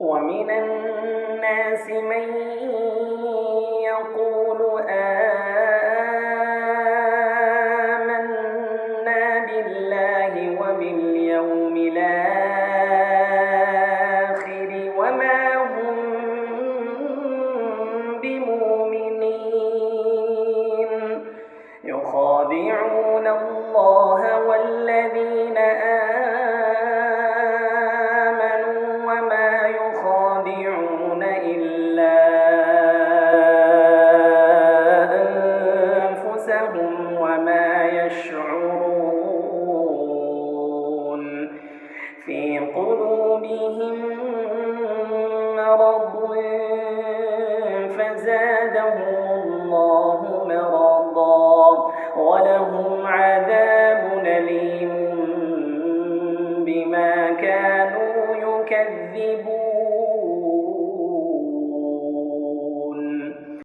ومن الناس من يقول آمنا بالله وباليوم الآخر وما هم بمؤمنين يخادعون الله والذين آمنوا وما يخادعون إلا أنفسهم وما يشعرون في قلوبهم مرض فزادهم الله مرضا ولهم عذاب أليم بما كانوا يكذبون